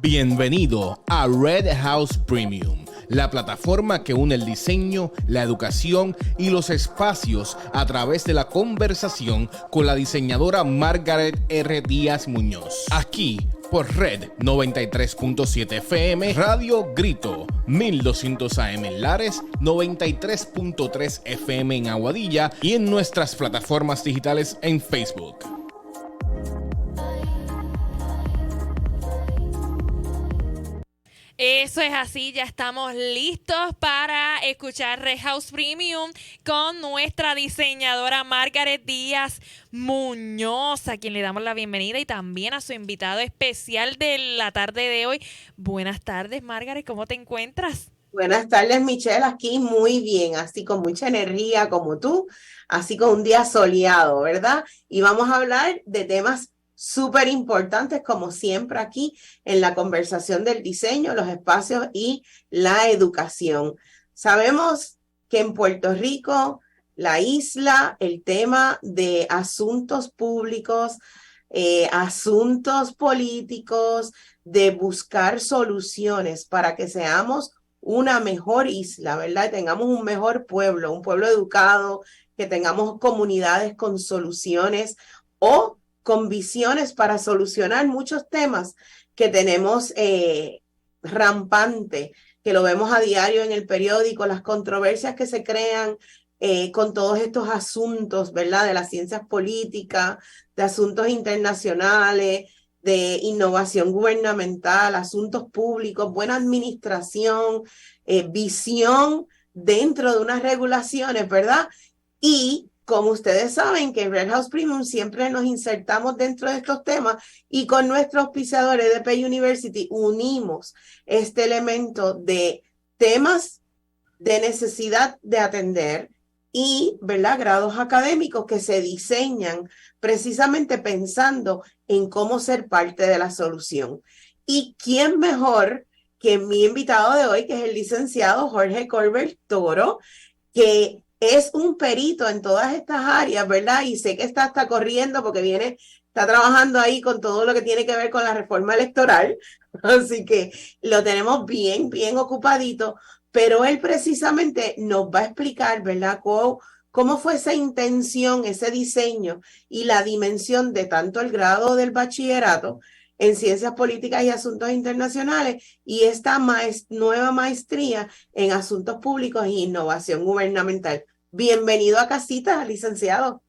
Bienvenido a Red House Premium, la plataforma que une el diseño, la educación y los espacios a través de la conversación con la diseñadora Margaret R. Díaz Muñoz. Aquí por Red 93.7 FM, Radio Grito, 1200 AM en Lares, 93.3 FM en Aguadilla y en nuestras plataformas digitales en Facebook. Eso es así, ya estamos listos para escuchar Red House Premium con nuestra diseñadora Margaret Díaz Muñoz, a quien le damos la bienvenida, y también a su invitado especial de la tarde de hoy. Buenas tardes, Margaret, ¿cómo te encuentras? Buenas tardes, Michelle, aquí muy bien, así con mucha energía como tú, así con un día soleado, ¿verdad? Y vamos a hablar de temas súper importantes, como siempre aquí en la conversación del diseño, los espacios y la educación. Sabemos que en Puerto Rico, la isla, el tema de asuntos públicos, asuntos políticos, de buscar soluciones para que seamos una mejor isla, ¿verdad? Y tengamos un mejor pueblo, un pueblo educado, que tengamos comunidades con soluciones o con visiones para solucionar muchos temas que tenemos rampante, que lo vemos a diario en el periódico, las controversias que se crean con todos estos asuntos, ¿verdad? De las ciencias políticas, de asuntos internacionales, de innovación gubernamental, asuntos públicos, buena administración, visión dentro de unas regulaciones, ¿verdad? Y como ustedes saben que en Red House Premium siempre nos insertamos dentro de estos temas y con nuestros auspiciadores de EDP University unimos este elemento de temas de necesidad de atender y, ¿verdad?, grados académicos que se diseñan precisamente pensando en cómo ser parte de la solución. ¿Y quién mejor que mi invitado de hoy, que es el licenciado Jorge Colbert Toro, que es un perito en todas estas áreas, ¿verdad? Y sé que está hasta corriendo porque está trabajando ahí con todo lo que tiene que ver con la reforma electoral, así que lo tenemos bien ocupadito, pero él precisamente nos va a explicar, ¿verdad?, cómo fue esa intención, ese diseño y la dimensión de tanto el grado del bachillerato en Ciencias Políticas y Asuntos Internacionales y esta nueva maestría en Asuntos Públicos e Innovación Gubernamental. Bienvenido a casita, licenciado.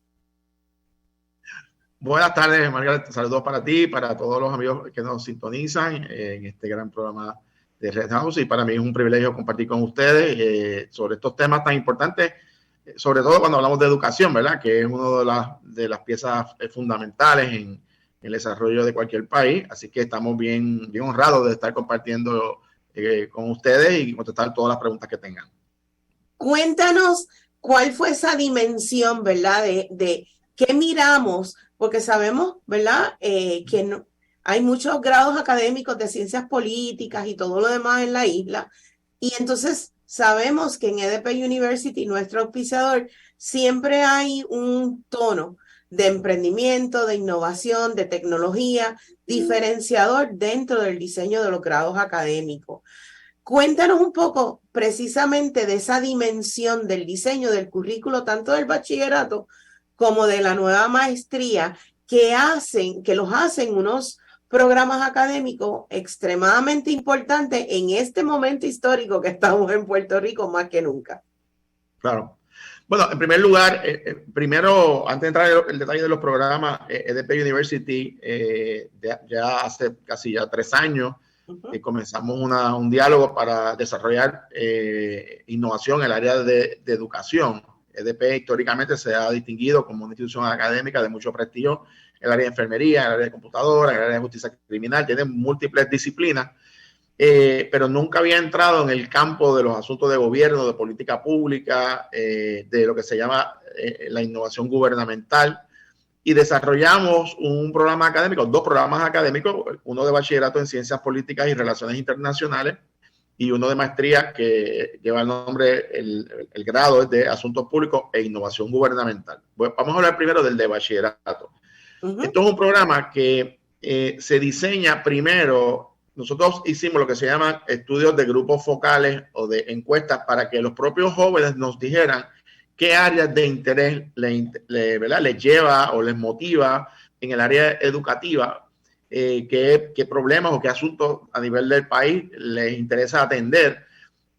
Buenas tardes, Margaret. Saludos para ti, para todos los amigos que nos sintonizan en este gran programa de Red House. Y para mí es un privilegio compartir con ustedes sobre estos temas tan importantes, sobre todo cuando hablamos de educación, ¿verdad? Que es una de las piezas fundamentales en el desarrollo de cualquier país, así que estamos bien honrados de estar compartiendo con ustedes y contestar todas las preguntas que tengan. Cuéntanos cuál fue esa dimensión, ¿verdad?, de qué miramos, porque sabemos, ¿verdad?, que no, hay muchos grados académicos de ciencias políticas y todo lo demás en la isla, y entonces sabemos que en EDP University, nuestro auspiciador, siempre hay un tono de emprendimiento, de innovación, de tecnología, diferenciador dentro del diseño de los grados académicos. Cuéntanos un poco precisamente de esa dimensión del diseño del currículo, tanto del bachillerato como de la nueva maestría, que los hacen unos programas académicos extremadamente importantes en este momento histórico que estamos en Puerto Rico más que nunca. Claro. Bueno, en primer lugar, primero, antes de entrar en el detalle de los programas, EDP University, ya hace casi 3 años, comenzamos un diálogo para desarrollar innovación en el área de educación. EDP históricamente se ha distinguido como una institución académica de mucho prestigio en el área de enfermería, en el área de computadora, en el área de justicia criminal, tiene múltiples disciplinas. Pero nunca había entrado en el campo de los asuntos de gobierno, de política pública, de lo que se llama la innovación gubernamental, y desarrollamos un programa académico, 2 programas académicos, uno de bachillerato en Ciencias Políticas y Relaciones Internacionales y uno de maestría que lleva el nombre, el grado es de Asuntos Públicos e Innovación Gubernamental. Bueno, vamos a hablar primero del de bachillerato. Esto es un programa que se diseña primero nosotros hicimos lo que se llaman estudios de grupos focales o de encuestas para que los propios jóvenes nos dijeran qué áreas de interés les lleva o les motiva en el área educativa, qué problemas o qué asuntos a nivel del país les interesa atender.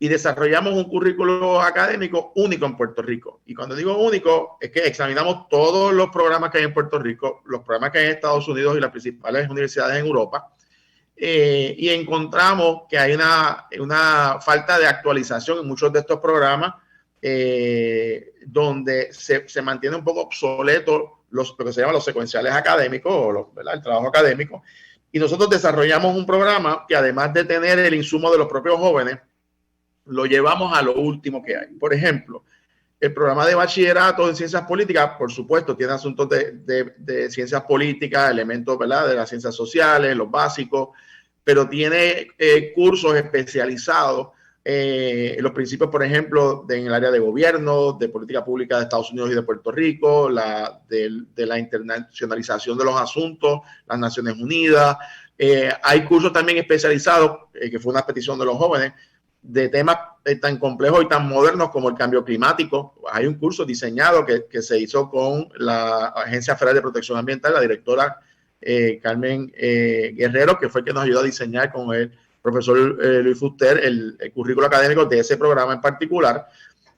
Y desarrollamos un currículo académico único en Puerto Rico. Y cuando digo único, es que examinamos todos los programas que hay en Puerto Rico, los programas que hay en Estados Unidos y las principales universidades en Europa, y encontramos que hay una falta de actualización en muchos de estos programas, donde se mantiene un poco obsoleto lo que se llama los secuenciales académicos, o el trabajo académico. Y nosotros desarrollamos un programa que, además de tener el insumo de los propios jóvenes, lo llevamos a lo último que hay. Por ejemplo, el programa de bachillerato en ciencias políticas, por supuesto, tiene asuntos de ciencias políticas, elementos, ¿verdad?, de las ciencias sociales, los básicos, pero tiene cursos especializados en los principios, por ejemplo, en el área de gobierno, de política pública de Estados Unidos y de Puerto Rico, de la internacionalización de los asuntos, las Naciones Unidas. Hay cursos también especializados, que fue una petición de los jóvenes, de temas tan complejos y tan modernos como el cambio climático. Hay un curso diseñado que se hizo con la Agencia Federal de Protección Ambiental, la directora Carmen Guerrero, que fue el que nos ayudó a diseñar con el profesor Luis Fuster el currículo académico de ese programa en particular.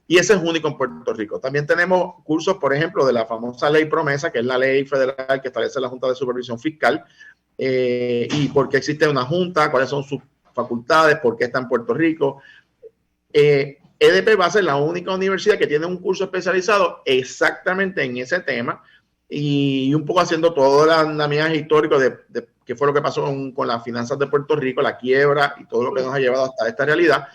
Y ese es único en Puerto Rico. También tenemos cursos, por ejemplo, de la famosa Ley Promesa, que es la ley federal que establece la Junta de Supervisión Fiscal, y por qué existe una junta, cuáles son sus facultades, por qué está en Puerto Rico. EDP va a ser la única universidad que tiene un curso especializado exactamente en ese tema, y un poco haciendo todo el andamiaje histórico de qué fue lo que pasó con las finanzas de Puerto Rico, la quiebra y todo lo que nos ha llevado hasta esta realidad.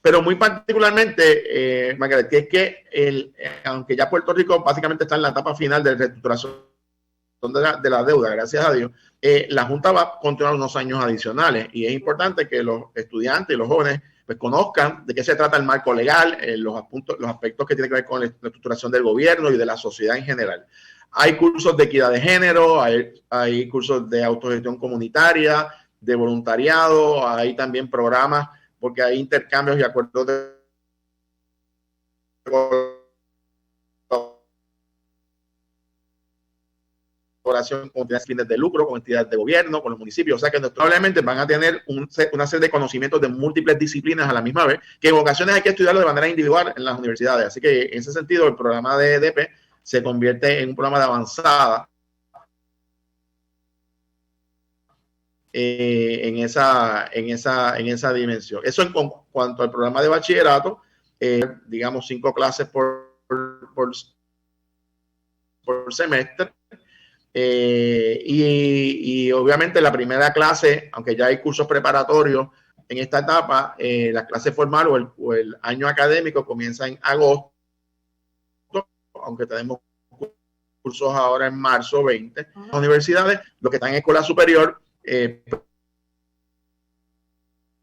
Pero muy particularmente, Margaret, que es que aunque ya Puerto Rico básicamente está en la etapa final de reestructuración de la deuda, gracias a Dios, la Junta va a continuar unos años adicionales, y es importante que los estudiantes y los jóvenes pues conozcan de qué se trata el marco legal, los aspectos que tienen que ver con la estructuración del gobierno y de la sociedad en general. Hay cursos de equidad de género, hay cursos de autogestión comunitaria, de voluntariado, hay también programas, porque hay intercambios y acuerdos de colaboración con entidades fines de lucro, con entidades de gobierno, con los municipios. O sea que probablemente van a tener una serie de conocimientos de múltiples disciplinas a la misma vez, que en ocasiones hay que estudiarlo de manera individual en las universidades. Así que en ese sentido el programa de EDP se convierte en un programa de avanzada en esa dimensión. Eso en cuanto al programa de bachillerato, digamos 5 clases por semestre. Y obviamente la primera clase, aunque ya hay cursos preparatorios en esta etapa, la clase formal o el año académico comienza en agosto, aunque tenemos cursos ahora en marzo 20. Las universidades, los que están en escuela superior,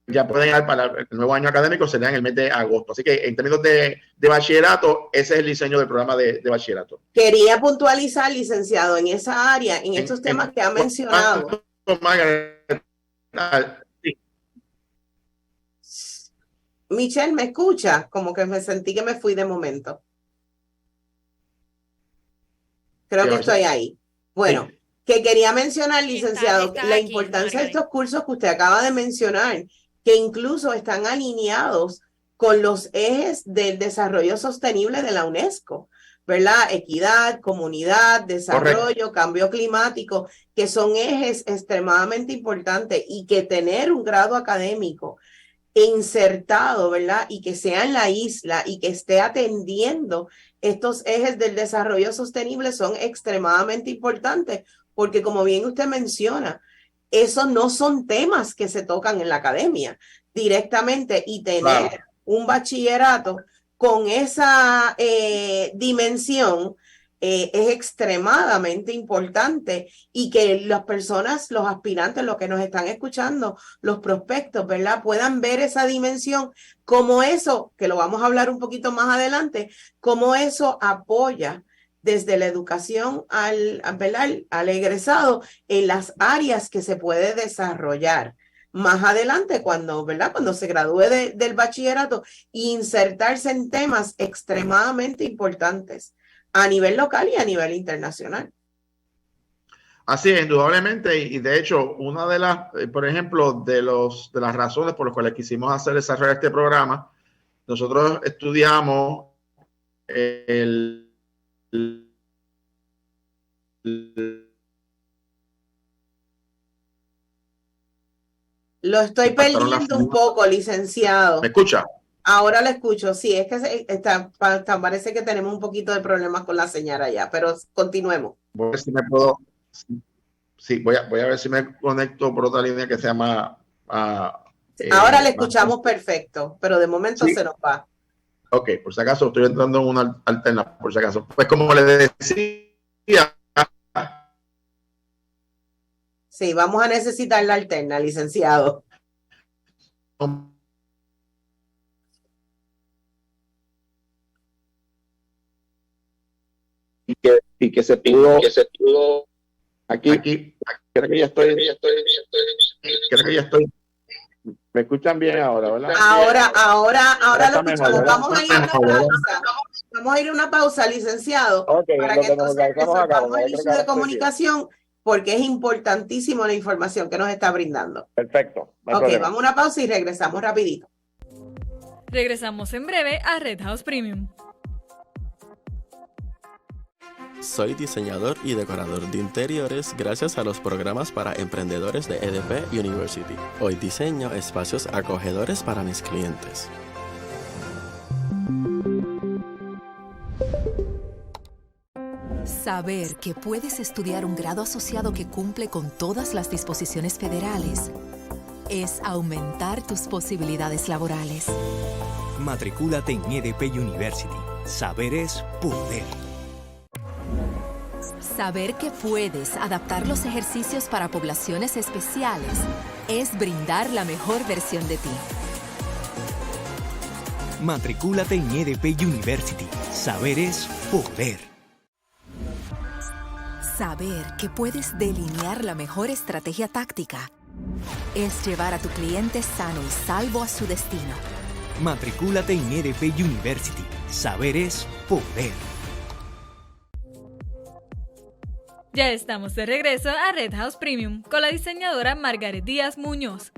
ya pueden ir para el nuevo año académico, será en el mes de agosto. Así que en términos de bachillerato, ese es el diseño del programa de bachillerato. Quería puntualizar, licenciado, en esa área, en estos temas que ha mencionado. Sí. Michelle, ¿me escucha? Como que me sentí que me fui de momento. Creo que estoy ahí. Bueno, sí. Que quería mencionar, licenciado, la importancia de estos cursos que usted acaba de mencionar, que incluso están alineados con los ejes del desarrollo sostenible de la UNESCO, ¿verdad? Equidad, comunidad, desarrollo, correcto, cambio climático, que son ejes extremadamente importantes, y que tener un grado académico insertado, ¿verdad? Y que sea en la isla y que esté atendiendo estos ejes del desarrollo sostenible son extremadamente importantes, porque como bien usted menciona, esos no son temas que se tocan en la academia directamente, y tener un bachillerato con esa dimensión es extremadamente importante, y que las personas, los aspirantes, los que nos están escuchando, los prospectos, ¿verdad?, puedan ver esa dimensión, como eso, que lo vamos a hablar un poquito más adelante, cómo eso apoya desde la educación al egresado en las áreas que se puede desarrollar, más adelante cuando, ¿verdad? Cuando se gradúe del bachillerato, insertarse en temas extremadamente importantes a nivel local y a nivel internacional. Así es, indudablemente, y de hecho, una de las, por ejemplo, de las razones por las cuales quisimos desarrollar este programa, nosotros estudiamos el Lo estoy perdiendo un poco, licenciado. ¿Me escucha? Ahora lo escucho, sí, es que parece que tenemos un poquito de problemas con la señal allá, pero continuemos. Voy a ver si me puedo, sí, voy a ver si me conecto por otra línea que sea más... Ahora le escuchamos perfecto, pero de momento ¿Sí? se nos va. Ok, por si acaso estoy entrando en una alterna, por si acaso. Pues como le decía... Sí, vamos a necesitar la alterna, licenciado. Y que se pudo aquí creo que ya estoy, me escuchan bien ahora, ¿verdad? Ahora lo escuchamos. Mejor, vamos a ir a una pausa, licenciado, para que entonces resolvamos el issue de comunicación, porque es importantísimo la información que nos está brindando. Perfecto. Ok, vamos a una pausa y regresamos rapidito. Regresamos en breve a Red House Premium. Soy diseñador y decorador de interiores gracias a los programas para emprendedores de EDP University. Hoy diseño espacios acogedores para mis clientes. Saber que puedes estudiar un grado asociado que cumple con todas las disposiciones federales es aumentar tus posibilidades laborales. Matricúlate en EDP University. Saber es poder. Saber que puedes adaptar los ejercicios para poblaciones especiales es brindar la mejor versión de ti. Matricúlate en EDP University. Saber es poder. Saber que puedes delinear la mejor estrategia táctica es llevar a tu cliente sano y salvo a su destino. Matricúlate en EDP University. Saber es poder. Ya estamos de regreso a Red House Premium con la diseñadora Margaret Díaz Muñoz.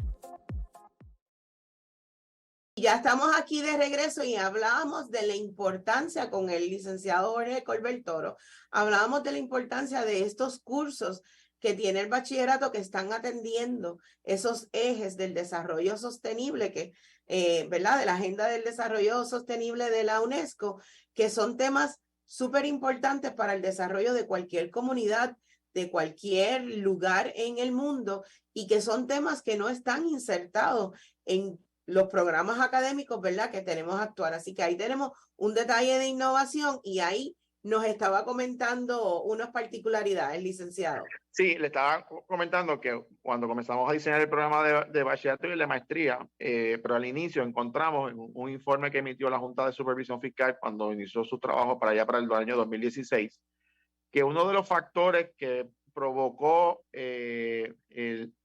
Ya estamos aquí de regreso y hablábamos de la importancia con el licenciado Jorge Colbert Toro. Hablábamos de la importancia de estos cursos que tiene el bachillerato que están atendiendo esos ejes del desarrollo sostenible, ¿verdad? De la Agenda del Desarrollo Sostenible de la UNESCO, que son temas súper importantes para el desarrollo de cualquier comunidad, de cualquier lugar en el mundo, y que son temas que no están insertados en los programas académicos, ¿verdad?, que tenemos actual. Así que ahí tenemos un detalle de innovación y ahí nos estaba comentando unas particularidades, licenciado. Sí, le estaba comentando que cuando comenzamos a diseñar el programa de bachillerato y de maestría, pero al inicio encontramos en un informe que emitió la Junta de Supervisión Fiscal cuando inició su trabajo para el año 2016, que uno de los factores que provocó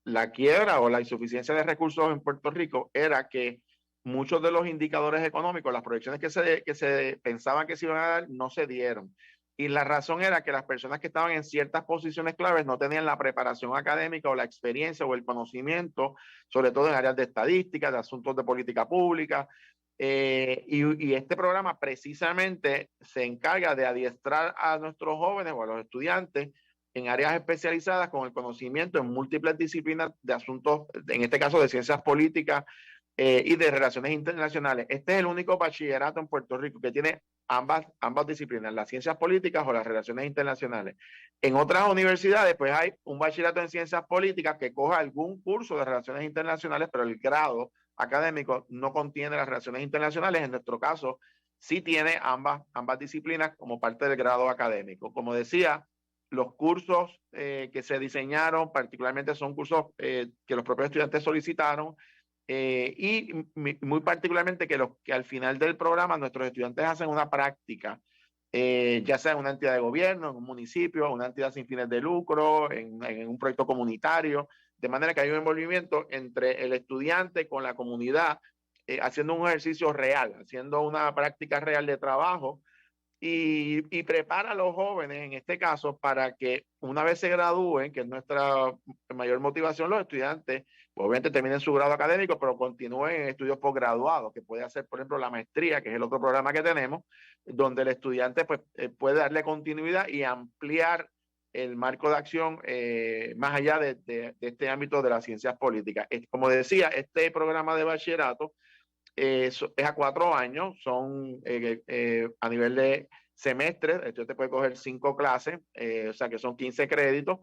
la quiebra o la insuficiencia de recursos en Puerto Rico era que muchos de los indicadores económicos, las proyecciones que se pensaban que se iban a dar, no se dieron. Y la razón era que las personas que estaban en ciertas posiciones claves no tenían la preparación académica o la experiencia o el conocimiento, sobre todo en áreas de estadística, de asuntos de política pública. Y este programa precisamente se encarga de adiestrar a nuestros jóvenes o a los estudiantes en áreas especializadas con el conocimiento en múltiples disciplinas de asuntos, en este caso de ciencias políticas y de relaciones internacionales. Este es el único bachillerato en Puerto Rico que tiene ambas disciplinas, las ciencias políticas o las relaciones internacionales. En otras universidades, pues hay un bachillerato en ciencias políticas que coja algún curso de relaciones internacionales, pero el grado académico no contiene las relaciones internacionales. En nuestro caso, sí tiene ambas disciplinas como parte del grado académico. Como decía, los cursos que se diseñaron particularmente son cursos que los propios estudiantes solicitaron, y muy particularmente que al final del programa nuestros estudiantes hacen una práctica, ya sea en una entidad de gobierno, en un municipio, una entidad sin fines de lucro, en un proyecto comunitario, de manera que hay un envolvimiento entre el estudiante con la comunidad, haciendo un ejercicio real, haciendo una práctica real de trabajo, y prepara a los jóvenes, en este caso, para que una vez se gradúen, que es nuestra mayor motivación, los estudiantes, pues obviamente terminen su grado académico, pero continúen en estudios posgraduados, que puede hacer, por ejemplo, la maestría, que es el otro programa que tenemos, donde el estudiante pues, puede darle continuidad y ampliar el marco de acción más allá de este ámbito de las ciencias políticas. Como decía, este programa de bachillerato es a 4 años, son a nivel de semestre, entonces te puede coger 5 clases, o sea que son 15 créditos.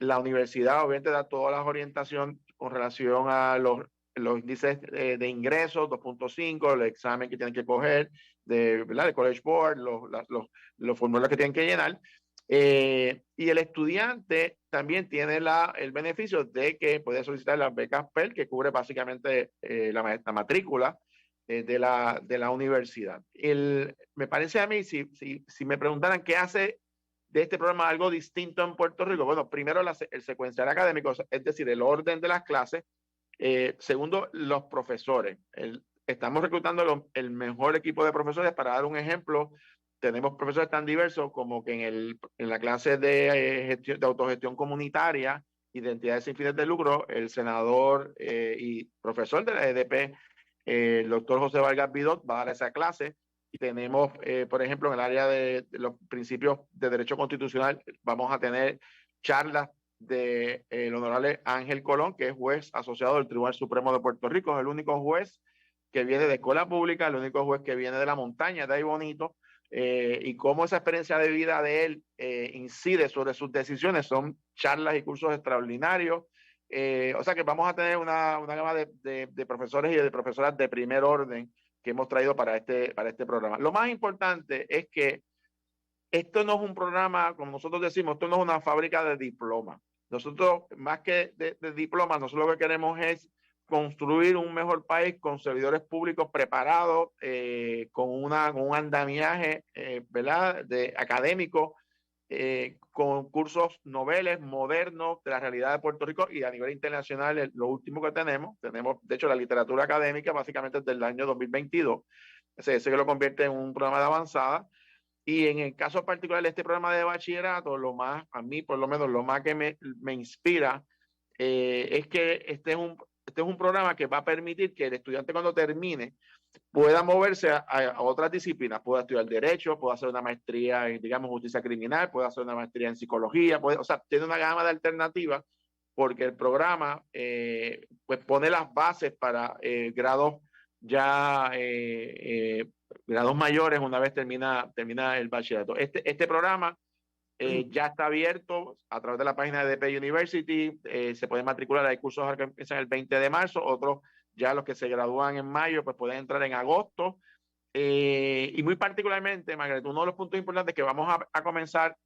La universidad obviamente da todas las orientaciones con relación a los índices de ingresos, 2.5, el examen que tienen que coger, ¿verdad? El College Board, los formularios que tienen que llenar. Y el estudiante también tiene el beneficio de que puede solicitar las becas Pell, que cubre básicamente la matrícula de la universidad. Me parece a mí, si me preguntaran qué hace de este programa algo distinto en Puerto Rico, bueno, primero el secuencial académico, es decir, el orden de las clases. Segundo, los profesores. Estamos reclutando el mejor equipo de profesores. Para dar un ejemplo, tenemos profesores tan diversos como que en la clase de autogestión comunitaria, identidades sin fines de lucro, el senador y profesor de la EDP, el doctor José Vargas Vidot, va a dar esa clase. Y tenemos, por ejemplo, en el área de los principios de derecho constitucional, vamos a tener charlas del honorable Ángel Colón, que es juez asociado del Tribunal Supremo de Puerto Rico. Es el único juez que viene de escuela pública, el único juez que viene de la montaña, de ahí bonito, y cómo esa experiencia de vida de él incide sobre sus decisiones. Son charlas y cursos extraordinarios. O sea que vamos a tener una gama de profesores y de profesoras de primer orden que hemos traído para este programa. Lo más importante es que esto no es un programa, como nosotros decimos, esto no es una fábrica de diplomas. Nosotros, más que de diplomas, nosotros lo que queremos es construir un mejor país con servidores públicos preparados, con un andamiaje ¿verdad? Académico, con cursos noveles, modernos de la realidad de Puerto Rico, y a nivel internacional, lo último que tenemos, de hecho, la literatura académica básicamente desde el año 2022, ese que lo convierte en un programa de avanzada. Y en el caso particular de este programa de bachillerato, a mí por lo menos, lo más que me inspira es que este es un programa que va a permitir que el estudiante, cuando termine, pueda moverse a otras disciplinas, pueda estudiar derecho, pueda hacer una maestría en, digamos, justicia criminal, pueda hacer una maestría en psicología, o sea, tiene una gama de alternativas, porque el programa pues pone las bases para grados ya grados mayores una vez termina el bachillerato. Este programa ya está abierto a través de la página de EDP University. Se pueden matricular, hay cursos que empiezan el 20 de marzo, otros ya los que se gradúan en mayo pues pueden entrar en agosto. Y muy particularmente, Margaret, uno de los puntos importantes que vamos a comenzar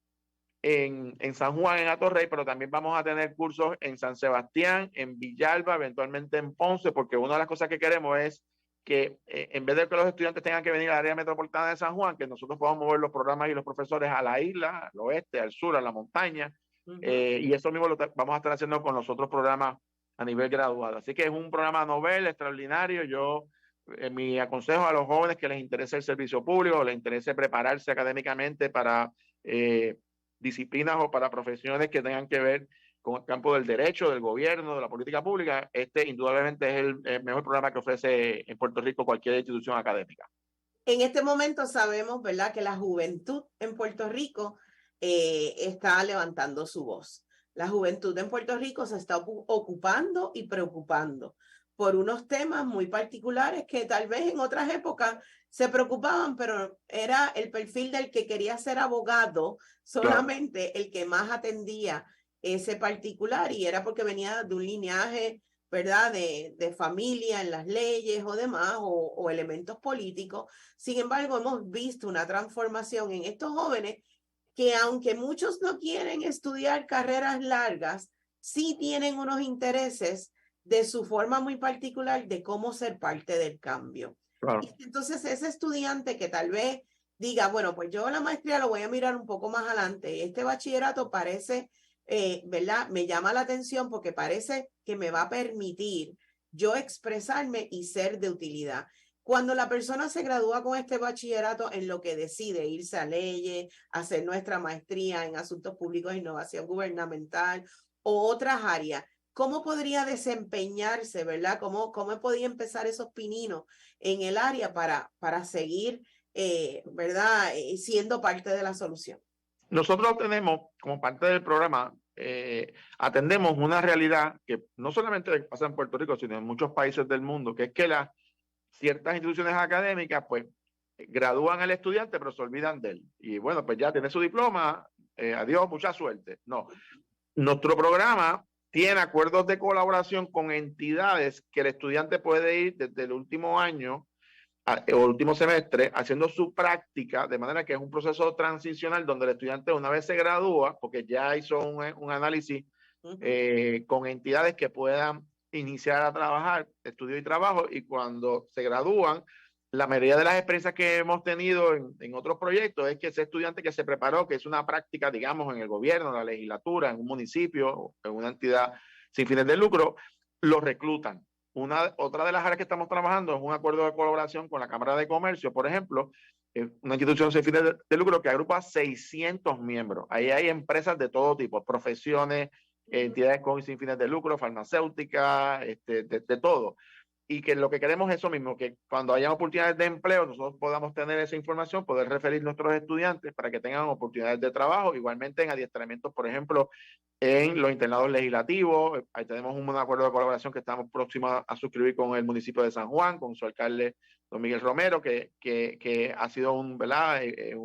en San Juan, en Atorrey, pero también vamos a tener cursos en San Sebastián, en Villalba, eventualmente en Ponce, porque una de las cosas que queremos es que en vez de que los estudiantes tengan que venir al área metropolitana de San Juan, que nosotros podamos mover los programas y los profesores a la isla, al oeste, al sur, a la montaña, y eso mismo lo vamos a estar haciendo con los otros programas a nivel graduado. Así que es un programa novel, extraordinario. Yo mi aconsejo a los jóvenes que les interese el servicio público, les interese prepararse académicamente para disciplinas o para profesiones que tengan que ver con el campo del derecho, del gobierno, de la política pública. Indudablemente es el mejor programa que ofrece en Puerto Rico cualquier institución académica. En este momento sabemos, ¿verdad?, que la juventud en Puerto Rico está levantando su voz. La juventud en Puerto Rico se está ocupando y preocupando por unos temas muy particulares que tal vez en otras épocas se preocupaban, pero era el perfil del que quería ser abogado solamente, claro, el que más atendía ese particular, y era porque venía de un lineaje, ¿verdad?, de familia en las leyes o demás, o elementos políticos. Sin embargo, hemos visto una transformación en estos jóvenes que, aunque muchos no quieren estudiar carreras largas, sí tienen unos intereses de su forma muy particular de cómo ser parte del cambio. Claro. Y entonces ese estudiante que tal vez diga, bueno, pues yo la maestría lo voy a mirar un poco más adelante, este bachillerato parece ¿verdad? Me llama la atención porque parece que me va a permitir yo expresarme y ser de utilidad. Cuando la persona se gradúa con este bachillerato en lo que decide irse a leyes, hacer nuestra maestría en asuntos públicos e innovación gubernamental o otras áreas, ¿cómo podría desempeñarse, verdad? ¿Cómo podría empezar esos pininos en el área para seguir, verdad, siendo parte de la solución? Nosotros tenemos, como parte del programa, atendemos una realidad que no solamente pasa en Puerto Rico, sino en muchos países del mundo, que es que ciertas instituciones académicas, pues, gradúan al estudiante, pero se olvidan de él. Y bueno, pues ya tiene su diploma, adiós, mucha suerte. No, nuestro programa tiene acuerdos de colaboración con entidades que el estudiante puede ir desde el último año o último semestre haciendo su práctica, de manera que es un proceso transicional donde el estudiante una vez se gradúa, porque ya hizo un análisis con entidades que puedan iniciar a trabajar, estudio y trabajo, y cuando se gradúan, la mayoría de las experiencias que hemos tenido en otros proyectos es que ese estudiante que se preparó, que es una práctica, digamos, en el gobierno, en la legislatura, en un municipio, en una entidad sin fines de lucro, lo reclutan. Otra de las áreas que estamos trabajando es un acuerdo de colaboración con la Cámara de Comercio, por ejemplo, una institución sin fines de lucro que agrupa 600 miembros. Ahí hay empresas de todo tipo, profesiones, entidades con sin fines de lucro, farmacéuticas, de todo. Y que lo que queremos es eso mismo, que cuando haya oportunidades de empleo, nosotros podamos tener esa información, poder referir a nuestros estudiantes para que tengan oportunidades de trabajo, igualmente en adiestramientos, por ejemplo, en los internados legislativos. Ahí tenemos un acuerdo de colaboración que estamos próximos a suscribir con el municipio de San Juan, con su alcalde, don Miguel Romero, que ha sido un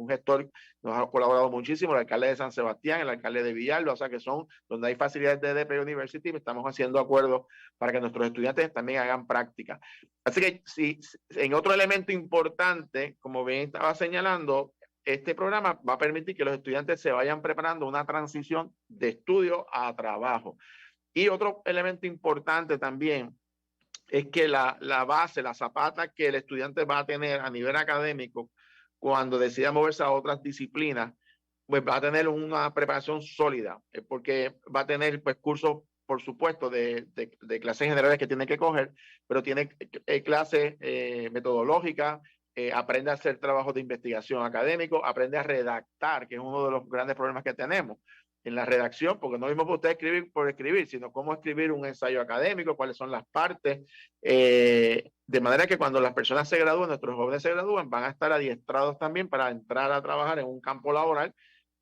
gestor, nos ha colaborado muchísimo, el alcalde de San Sebastián, el alcalde de Villalba, o sea que son donde hay facilidades de EDP University, estamos haciendo acuerdos para que nuestros estudiantes también hagan práctica. Así que si en otro elemento importante, como bien estaba señalando, este programa va a permitir que los estudiantes se vayan preparando una transición de estudio a trabajo. Y otro elemento importante también es que la base, la zapata que el estudiante va a tener a nivel académico cuando decida moverse a otras disciplinas, pues va a tener una preparación sólida, porque va a tener pues cursos, por supuesto, de clases generales que tiene que coger, pero tiene clases metodológicas, aprende a hacer trabajos de investigación académico, aprende a redactar, que es uno de los grandes problemas que tenemos en la redacción, porque no es mismo usted escribir por escribir, sino cómo escribir un ensayo académico, cuáles son las partes, de manera que cuando las personas se gradúen, nuestros jóvenes se gradúen, van a estar adiestrados también para entrar a trabajar en un campo laboral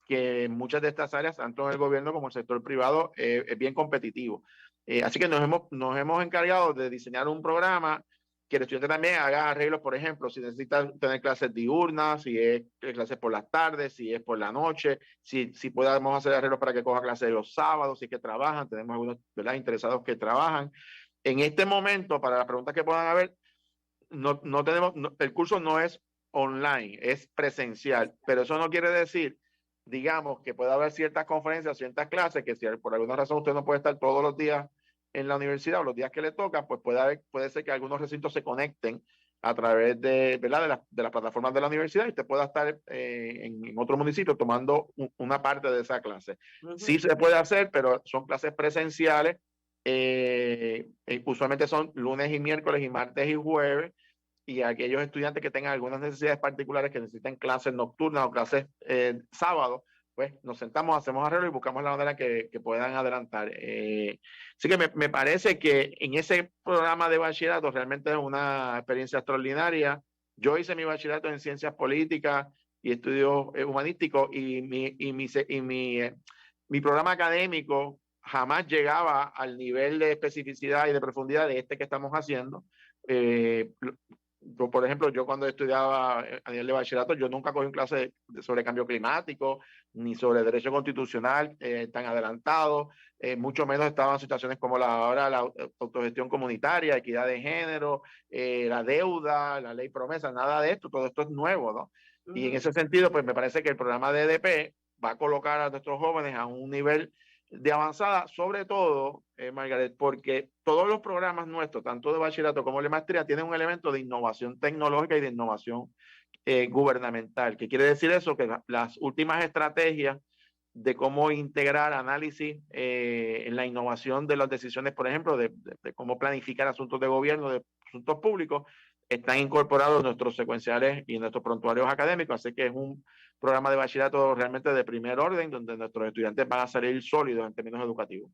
que en muchas de estas áreas, tanto en el gobierno como en el sector privado, es bien competitivo. Así que nos hemos encargado de diseñar un programa que el estudiante también haga arreglos, por ejemplo, si necesita tener clases diurnas, si es clases por las tardes, si es por la noche, si podemos hacer arreglos para que coja clases los sábados, si es que trabajan, tenemos algunos, ¿verdad?, interesados que trabajan. En este momento, para las preguntas que puedan haber, no tenemos, el curso no es online, es presencial, pero eso no quiere decir, digamos, que puede haber ciertas conferencias, ciertas clases, que si por alguna razón usted no puede estar todos los días en la universidad o los días que le tocan, pues puede ser que algunos recintos se conecten a través de las plataformas de la universidad y usted pueda estar en otro municipio tomando una parte de esa clase. Sí se puede hacer, pero son clases presenciales, usualmente son lunes y miércoles y martes y jueves, y aquellos estudiantes que tengan algunas necesidades particulares que necesiten clases nocturnas o clases sábados, pues nos sentamos, hacemos arreglo y buscamos la manera que puedan adelantar. Así que me parece que en ese programa de bachillerato realmente es una experiencia extraordinaria. Yo hice mi bachillerato en ciencias políticas y estudios humanísticos y mi programa académico jamás llegaba al nivel de especificidad y de profundidad de este que estamos haciendo. Por ejemplo, yo cuando estudiaba a nivel de bachillerato, yo nunca cogí un clase sobre cambio climático, ni sobre derecho constitucional tan adelantado, mucho menos estaban situaciones como ahora la autogestión comunitaria, equidad de género, la deuda, la ley promesa, nada de esto, todo esto es nuevo, ¿no? Y en ese sentido, pues me parece que el programa de EDP va a colocar a nuestros jóvenes a un nivel de avanzada, sobre todo, Margaret, porque todos los programas nuestros, tanto de bachillerato como de maestría, tienen un elemento de innovación tecnológica y de innovación gubernamental. ¿Qué quiere decir eso? Que las últimas estrategias de cómo integrar análisis en la innovación de las decisiones, por ejemplo, de cómo planificar asuntos de gobierno, de asuntos públicos, están incorporados en nuestros secuenciales y en nuestros prontuarios académicos, así que es un programa de bachillerato realmente de primer orden, donde nuestros estudiantes van a salir sólidos en términos educativos.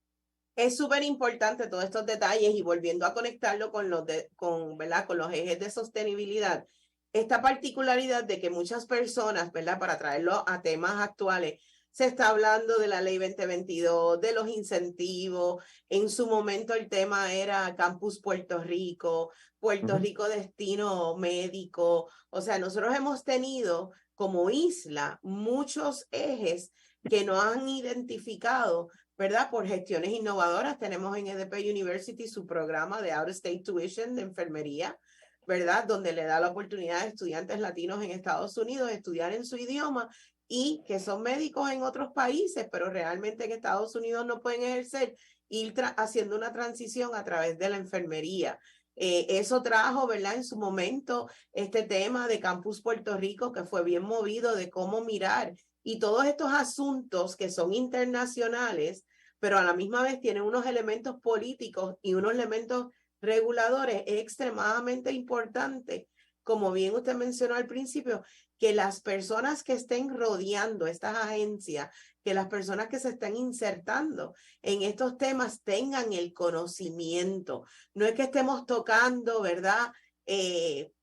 Es súper importante todos estos detalles y volviendo a conectarlo con ¿verdad? Con los ejes de sostenibilidad, esta particularidad de que muchas personas, ¿verdad? Para traerlo a temas actuales, se está hablando de la ley 2022, de los incentivos. En su momento el tema era Campus Puerto Rico, Puerto Rico Destino Médico. O sea, nosotros hemos tenido como isla muchos ejes que nos han identificado, ¿verdad? Por gestiones innovadoras. Tenemos en EDP University su programa de Out of State Tuition de enfermería, ¿verdad? Donde le da la oportunidad a estudiantes latinos en Estados Unidos de estudiar en su idioma y que son médicos en otros países, pero realmente en Estados Unidos no pueden ejercer, ir haciendo una transición a través de la enfermería. Eso trajo, ¿verdad? En su momento este tema de Campus Puerto Rico, que fue bien movido de cómo mirar y todos estos asuntos que son internacionales, pero a la misma vez tienen unos elementos políticos y unos elementos reguladores. Es extremadamente importante, como bien usted mencionó al principio, que las personas que estén rodeando estas agencias, que las personas que se estén insertando en estos temas tengan el conocimiento. No es que estemos tocando, ¿verdad?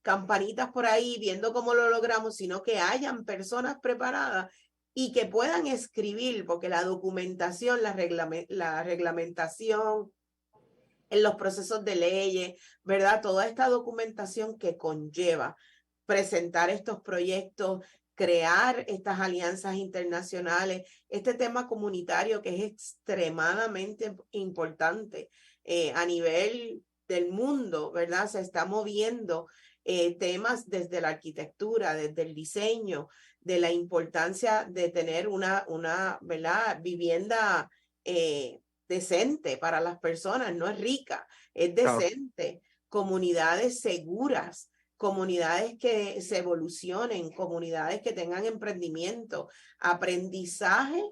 Campanitas por ahí, viendo cómo lo logramos, sino que hayan personas preparadas y que puedan escribir, porque la documentación, la reglamentación, en los procesos de leyes, ¿verdad? Toda esta documentación que conlleva presentar estos proyectos, crear estas alianzas internacionales, este tema comunitario que es extremadamente importante a nivel del mundo, ¿verdad? Se está moviendo temas desde la arquitectura, desde el diseño, de la importancia de tener una ¿verdad? Vivienda decente para las personas, no es rica, es decente, comunidades seguras, comunidades que se evolucionen, comunidades que tengan emprendimiento, aprendizaje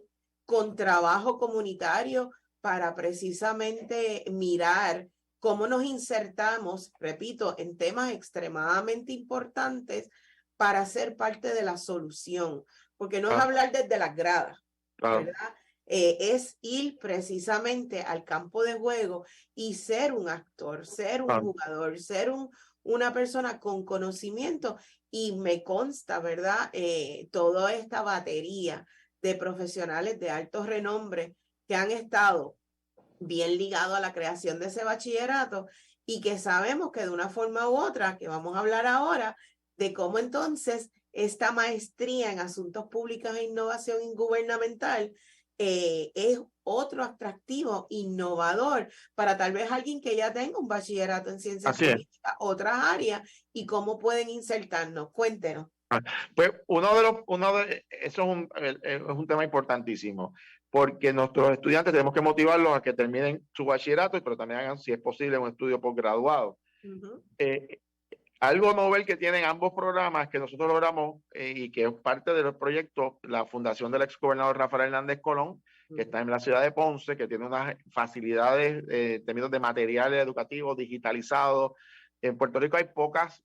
con trabajo comunitario para precisamente mirar cómo nos insertamos, repito, en temas extremadamente importantes para ser parte de la solución, porque no es hablar desde las gradas, ¿verdad? Es ir precisamente al campo de juego y ser un actor, ser un jugador, ser una persona con conocimiento, y me consta, ¿verdad? Toda esta batería de profesionales de alto renombre que han estado bien ligados a la creación de ese bachillerato y que sabemos que de una forma u otra, que vamos a hablar ahora, de cómo entonces esta maestría en asuntos públicos e innovación gubernamental es otro atractivo innovador para tal vez alguien que ya tenga un bachillerato en ciencias políticas, otras áreas, y cómo pueden insertarnos. Cuéntenos. Pues eso es un tema importantísimo, porque nuestros estudiantes tenemos que motivarlos a que terminen su bachillerato, pero también hagan, si es posible, un estudio posgraduado. Algo novel que tienen ambos programas que nosotros logramos y que es parte de los proyectos, la fundación del exgobernador Rafael Hernández Colón, que está en la ciudad de Ponce, que tiene unas facilidades en términos de materiales educativos digitalizados. En Puerto Rico hay pocas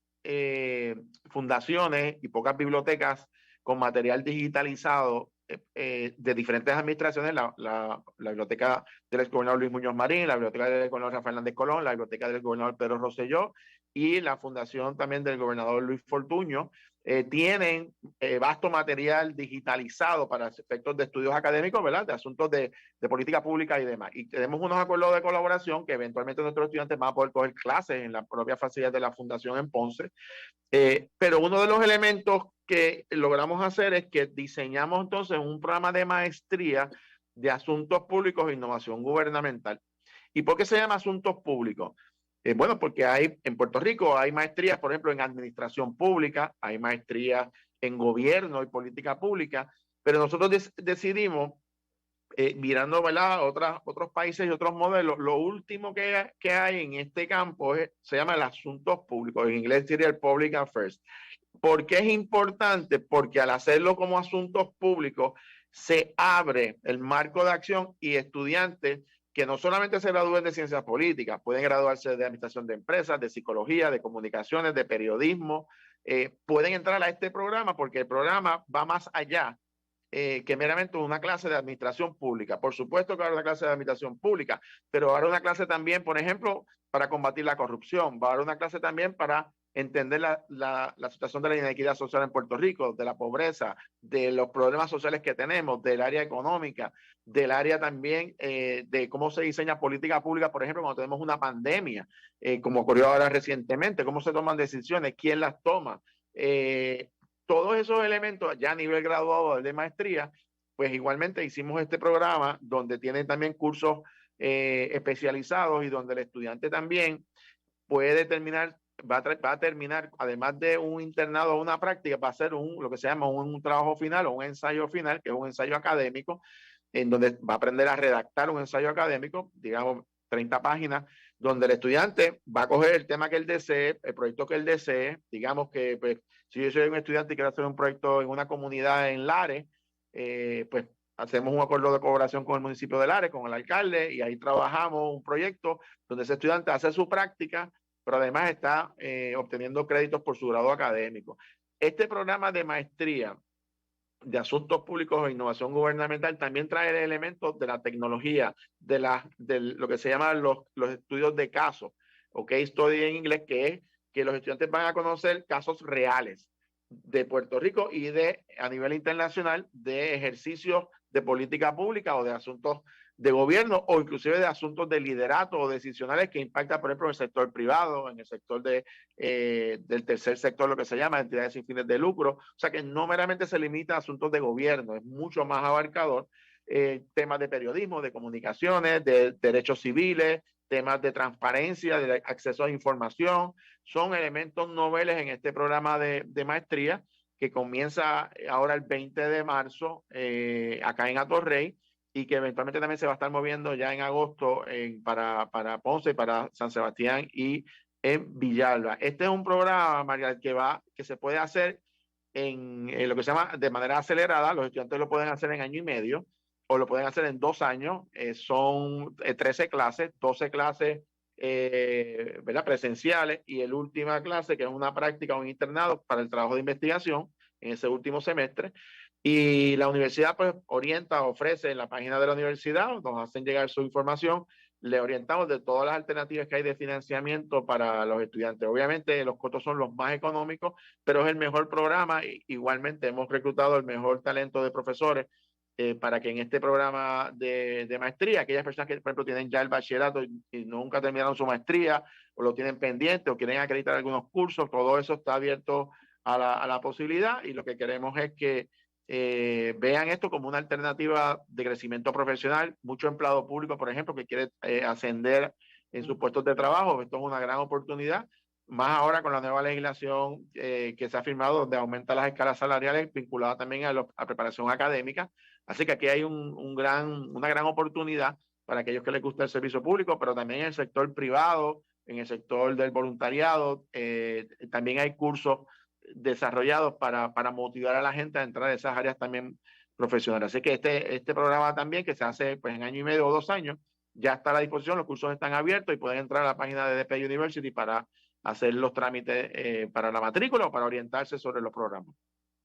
fundaciones y pocas bibliotecas con material digitalizado de diferentes administraciones, la biblioteca del exgobernador Luis Muñoz Marín, la biblioteca del exgobernador Rafael Hernández Colón, la biblioteca del exgobernador Pedro Rosselló y la fundación también del gobernador Luis Fortuño, tienen vasto material digitalizado para efectos de estudios académicos, ¿verdad? De asuntos de política pública y demás. Y tenemos unos acuerdos de colaboración que eventualmente nuestros estudiantes van a poder coger clases en la propia facilidad de la fundación en Ponce. Pero uno de los elementos que logramos hacer es que diseñamos entonces un programa de maestría de asuntos públicos e innovación gubernamental. ¿Y por qué se llama asuntos públicos? Bueno, porque en Puerto Rico hay maestrías, por ejemplo, en administración pública, hay maestrías en gobierno y política pública, pero nosotros decidimos, mirando, ¿verdad?, otros países y otros modelos, lo último que hay en este campo se llama el asuntos públicos, en inglés sería el Public Affairs. ¿Por qué es importante? Porque al hacerlo como asuntos públicos, se abre el marco de acción y estudiantes que no solamente se gradúen de ciencias políticas, pueden graduarse de administración de empresas, de psicología, de comunicaciones, de periodismo, pueden entrar a este programa porque el programa va más allá que meramente una clase de administración pública. Por supuesto que va a haber una clase de administración pública, pero va a haber una clase también, por ejemplo, para combatir la corrupción, va a haber una clase también para entender la situación de la inequidad social en Puerto Rico, de la pobreza, de los problemas sociales que tenemos, del área económica, del área también de cómo se diseña política pública, por ejemplo, cuando tenemos una pandemia, como ocurrió ahora recientemente, cómo se toman decisiones, quién las toma. Todos esos elementos ya a nivel graduado de maestría, pues igualmente hicimos este programa donde tienen también cursos especializados y donde el estudiante también puede terminar, va a terminar, además de un internado o una práctica, va a hacer lo que se llama un trabajo final o un ensayo final, que es un ensayo académico, en donde va a aprender a redactar un ensayo académico, digamos 30 páginas, donde el estudiante va a coger el tema que él desee, el proyecto que él desee. Digamos que pues, si yo soy un estudiante y quiero hacer un proyecto en una comunidad en Lares, pues hacemos un acuerdo de colaboración con el municipio de Lares, con el alcalde, y ahí trabajamos un proyecto donde ese estudiante hace su práctica, pero además está obteniendo créditos por su grado académico. Este programa de maestría de Asuntos Públicos e Innovación Gubernamental también trae elementos de la tecnología, de lo que se llaman los estudios de casos, o case study en inglés, que es que los estudiantes van a conocer casos reales de Puerto Rico y a nivel internacional de ejercicios de política pública o de asuntos de gobierno o inclusive de asuntos de liderato o decisionales que impactan, por ejemplo, en el sector privado, en el sector del tercer sector, lo que se llama entidades sin fines de lucro. O sea que no meramente se limita a asuntos de gobierno, es mucho más abarcador. Temas de periodismo, de comunicaciones, de derechos civiles, temas de transparencia, de acceso a información, son elementos noveles en este programa de maestría que comienza ahora el 20 de marzo acá en Atorrey y que eventualmente también se va a estar moviendo ya en agosto para Ponce, para San Sebastián y en Villalba. Este es un programa, María, que se puede hacer en lo que se llama de manera acelerada. Los estudiantes lo pueden hacer en año y medio o lo pueden hacer en 2 años. Son 13 clases, 12 clases ¿verdad? Presenciales y la última clase que es una práctica o un internado para el trabajo de investigación en ese último semestre. Y la universidad pues orienta, ofrece en la página de la universidad, nos hacen llegar su información, le orientamos de todas las alternativas que hay de financiamiento para los estudiantes. Obviamente los costos son los más económicos, pero es el mejor programa. Igualmente hemos reclutado el mejor talento de profesores para que en este programa de maestría, aquellas personas que, por ejemplo, tienen ya el bachillerato y nunca terminaron su maestría o lo tienen pendiente o quieren acreditar algunos cursos, todo eso está abierto a la posibilidad y lo que queremos es que vean esto como una alternativa de crecimiento profesional. Mucho empleado público, por ejemplo, que quiere ascender en sus puestos de trabajo, esto es una gran oportunidad, más ahora con la nueva legislación que se ha firmado, donde aumenta las escalas salariales vinculadas también a preparación académica. Así que aquí hay una gran oportunidad para aquellos que les gusta el servicio público, pero también en el sector privado, en el sector del voluntariado, también hay cursos desarrollados para motivar a la gente a entrar en esas áreas también profesionales. Así que este programa también, que se hace pues en año y medio o 2 años, ya está a la disposición, los cursos están abiertos y pueden entrar a la página de EDP University para hacer los trámites para la matrícula o para orientarse sobre los programas.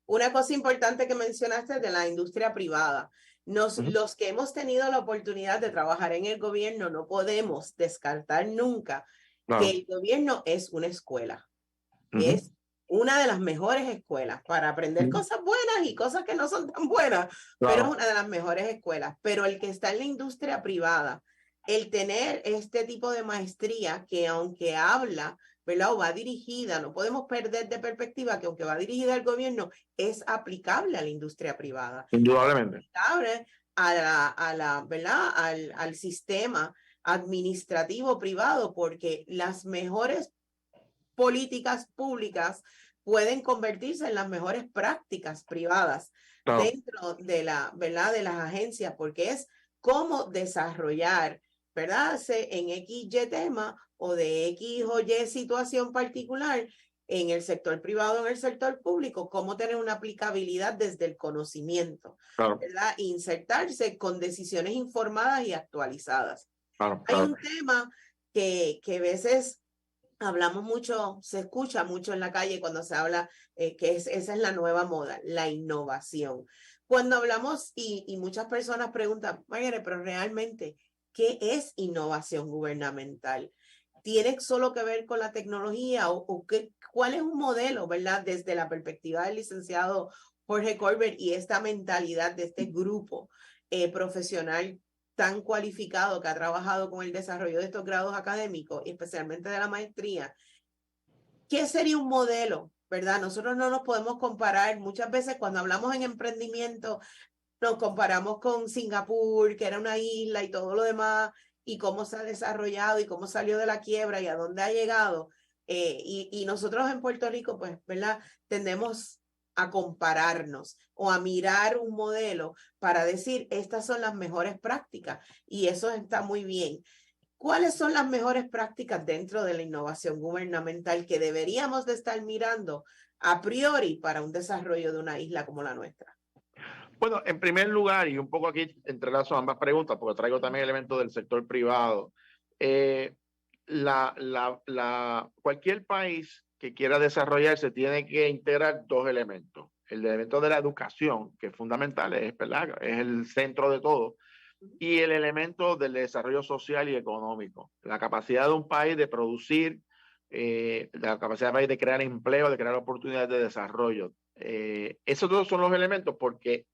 Una cosa importante que mencionaste de la industria privada. Los que hemos tenido la oportunidad de trabajar en el gobierno no podemos descartar nunca que el gobierno es una escuela. Es una de las mejores escuelas para aprender cosas buenas y cosas que no son tan buenas, pero es una de las mejores escuelas. Pero el que está en la industria privada, el tener este tipo de maestría que aunque habla, ¿verdad? O va dirigida, no podemos perder de perspectiva que aunque va dirigida al gobierno, es aplicable a la industria privada. Indudablemente. Aplicable ¿verdad? Al sistema administrativo privado, porque las mejores políticas públicas pueden convertirse en las mejores prácticas privadas dentro de ¿verdad? De las agencias, porque es cómo desarrollar, ¿verdad? En X, Y tema o de X o Y situación particular, en el sector privado, en el sector público, cómo tener una aplicabilidad desde el conocimiento, Claro, ¿verdad? Insertarse con decisiones informadas y actualizadas. claro, Hay claro. un tema que a veces hablamos mucho, se escucha mucho en la calle cuando se habla esa es la nueva moda, la innovación. Cuando hablamos y muchas personas preguntan, Mayere, pero realmente, ¿qué es innovación gubernamental? ¿Tiene solo que ver con la tecnología o cuál es un modelo, verdad? Desde la perspectiva del licenciado Jorge Colbert y esta mentalidad de este grupo profesional tan cualificado que ha trabajado con el desarrollo de estos grados académicos, especialmente de la maestría. ¿Qué sería un modelo? ¿Verdad? Nosotros no nos podemos comparar. Muchas veces cuando hablamos en emprendimiento, nos comparamos con Singapur, que era una isla y todo lo demás, y cómo se ha desarrollado y cómo salió de la quiebra y a dónde ha llegado. Y nosotros en Puerto Rico, pues, ¿verdad? Tendemos a compararnos o a mirar un modelo para decir, estas son las mejores prácticas y eso está muy bien. ¿Cuáles son las mejores prácticas dentro de la innovación gubernamental que deberíamos de estar mirando a priori para un desarrollo de una isla como la nuestra? Bueno, en primer lugar, y un poco aquí entrelazo ambas preguntas, porque traigo también elementos del sector privado. Cualquier país que quiera desarrollarse tiene que integrar dos elementos. El elemento de la educación, que es fundamental, ¿verdad? Es el centro de todo, y el elemento del desarrollo social y económico. La capacidad de un país de producir, la capacidad del país de crear empleo, de crear oportunidades de desarrollo. Esos dos son los elementos porque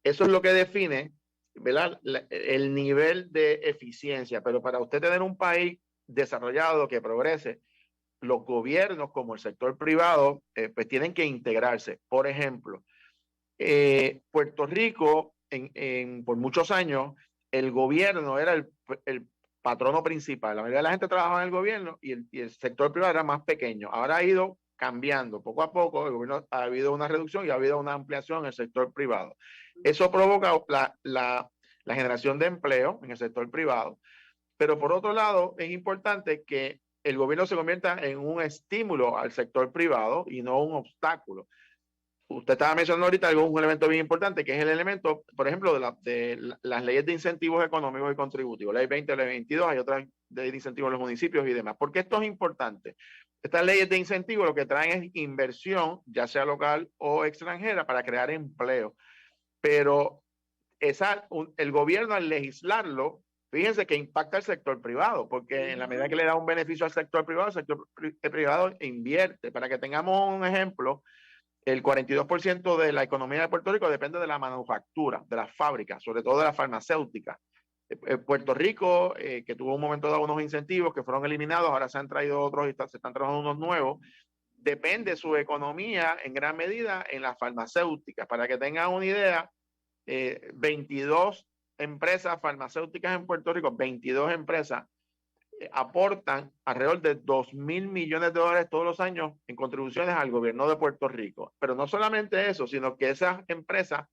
eso es lo que define, ¿verdad?, el nivel de eficiencia. Pero para usted tener un país desarrollado que progrese, los gobiernos como el sector privado pues tienen que integrarse. Por ejemplo, Puerto Rico por muchos años el gobierno era el patrono principal. La mayoría de la gente trabajaba en el gobierno y el sector privado era más pequeño. Ahora ha ido cambiando poco a poco. El gobierno ha habido una reducción y ha habido una ampliación en el sector privado. Eso provoca la generación de empleo en el sector privado. Pero por otro lado, es importante que el gobierno se convierta en un estímulo al sector privado y no un obstáculo. Usted estaba mencionando ahorita un elemento bien importante, que es el elemento, por ejemplo, de las leyes de incentivos económicos y contributivos, ley 20, ley 22, hay otras leyes de incentivos en los municipios y demás. ¿Por qué esto es importante? Estas leyes de incentivos lo que traen es inversión, ya sea local o extranjera, para crear empleo. Pero el gobierno al legislarlo, fíjense que impacta al sector privado, porque en la medida que le da un beneficio al sector privado, el sector privado invierte. Para que tengamos un ejemplo, el 42% de la economía de Puerto Rico depende de la manufactura, de las fábricas, sobre todo de las farmacéuticas. Puerto Rico, que tuvo un momento dado unos incentivos que fueron eliminados, ahora se han traído otros y se están trabajando unos nuevos, depende su economía en gran medida en las farmacéuticas. Para que tengan una idea, 22 empresas farmacéuticas en Puerto Rico, 22 empresas, aportan alrededor de $2,000 millones todos los años en contribuciones al gobierno de Puerto Rico. Pero no solamente eso, sino que esas empresas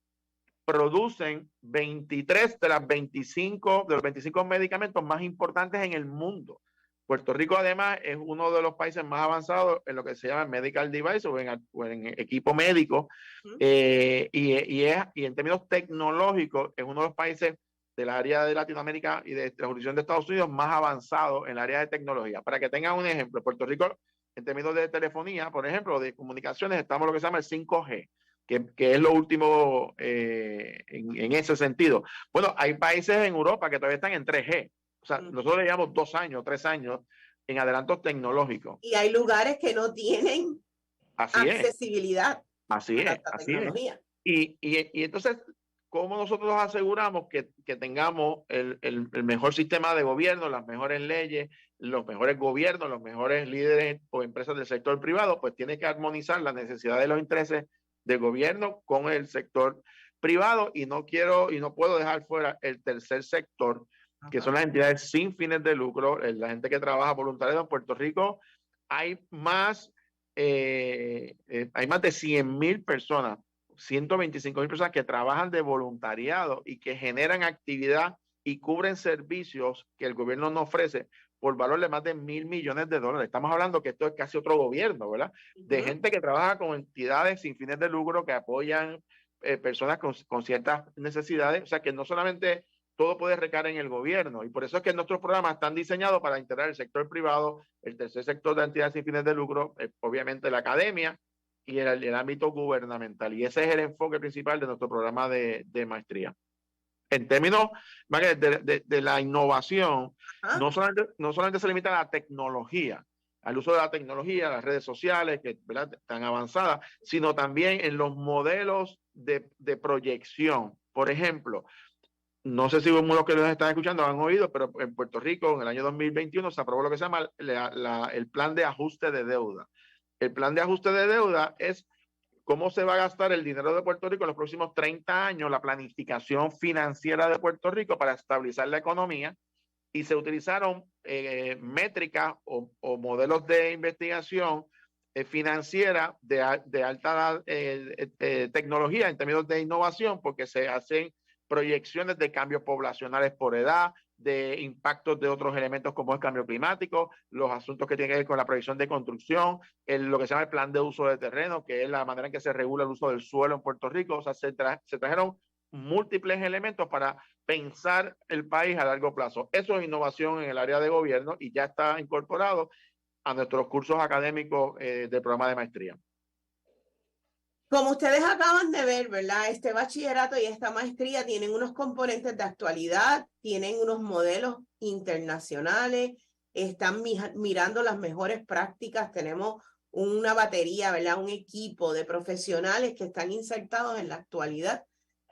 producen 23 de los 25 medicamentos más importantes en el mundo. Puerto Rico además es uno de los países más avanzados en lo que se llama medical device o en equipo médico, y en términos tecnológicos es uno de los países del área de Latinoamérica y de la jurisdicción de Estados Unidos más avanzado en el área de tecnología. Para que tengan un ejemplo, Puerto Rico, en términos de telefonía, por ejemplo, de comunicaciones, estamos en lo que se llama el 5G, que es lo último en ese sentido. Bueno, hay países en Europa que todavía están en 3G. O sea, nosotros le llevamos 2 años, 3 años en adelantos tecnológicos. Y hay lugares que no tienen accesibilidad a esta tecnología. Y entonces, ¿cómo nosotros aseguramos que tengamos el mejor sistema de gobierno, las mejores leyes, los mejores gobiernos, los mejores líderes o empresas del sector privado? Pues tiene que armonizar las necesidades de los intereses del gobierno con el sector privado, y no puedo dejar fuera el tercer sector, que son las entidades sin fines de lucro, la gente que trabaja voluntariado en Puerto Rico. Hay más de 100,000 personas, 125,000 personas que trabajan de voluntariado y que generan actividad y cubren servicios que el gobierno no ofrece por valor de más de $1,000 millones. Estamos hablando que esto es casi otro gobierno, ¿verdad? De gente que trabaja con entidades sin fines de lucro que apoyan personas con ciertas necesidades. O sea, que no solamente todo puede recaer en el gobierno, y por eso es que nuestros programas están diseñados para integrar el sector privado, el tercer sector de entidades sin fines de lucro, obviamente la academia y el ámbito gubernamental. Y ese es el enfoque principal de nuestro programa de maestría. En términos de la innovación, no solamente se limita a la tecnología, al uso de la tecnología, las redes sociales, que, ¿verdad?, tan avanzadas, sino también en los modelos de proyección. Por ejemplo, no sé si los que nos están escuchando han oído, pero en Puerto Rico en el año 2021 se aprobó lo que se llama el plan de ajuste de deuda. El plan de ajuste de deuda es cómo se va a gastar el dinero de Puerto Rico en los próximos 30 años, la planificación financiera de Puerto Rico para estabilizar la economía, y se utilizaron métricas o modelos de investigación financiera de alta tecnología en términos de innovación, porque se hacen proyecciones de cambios poblacionales por edad, de impactos de otros elementos como el cambio climático, los asuntos que tienen que ver con la proyección de construcción, lo que se llama el plan de uso de terreno, que es la manera en que se regula el uso del suelo en Puerto Rico. O sea, se trajeron múltiples elementos para pensar el país a largo plazo. Eso es innovación en el área de gobierno y ya está incorporado a nuestros cursos académicos del programa de maestría. Como ustedes acaban de ver, ¿verdad? Este bachillerato y esta maestría tienen unos componentes de actualidad, tienen unos modelos internacionales, están mirando las mejores prácticas, tenemos una batería, ¿verdad? Un equipo de profesionales que están insertados en la actualidad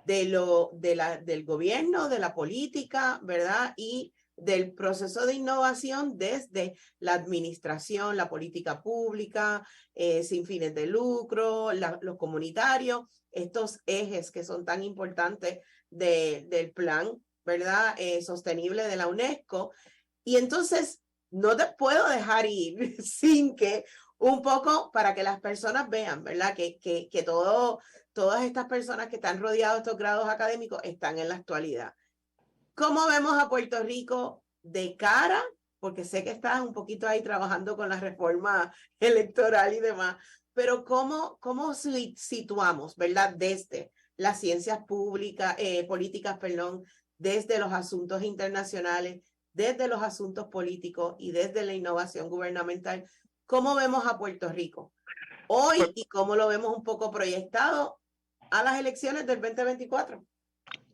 del gobierno, de la política, ¿verdad? Y del proceso de innovación desde la administración, la política pública, sin fines de lucro, los comunitarios, estos ejes que son tan importantes del plan, ¿verdad? Sostenible de la UNESCO. Y entonces no te puedo dejar ir sin que un poco para que las personas vean, ¿verdad? Que todas estas personas que están rodeados de estos grados académicos están en la actualidad. ¿Cómo vemos a Puerto Rico de cara? Porque sé que estás un poquito ahí trabajando con la reforma electoral y demás, pero ¿cómo situamos, ¿verdad? Desde las ciencias políticas, desde los asuntos internacionales, desde los asuntos políticos y desde la innovación gubernamental? ¿Cómo vemos a Puerto Rico hoy y cómo lo vemos un poco proyectado a las elecciones del 2024?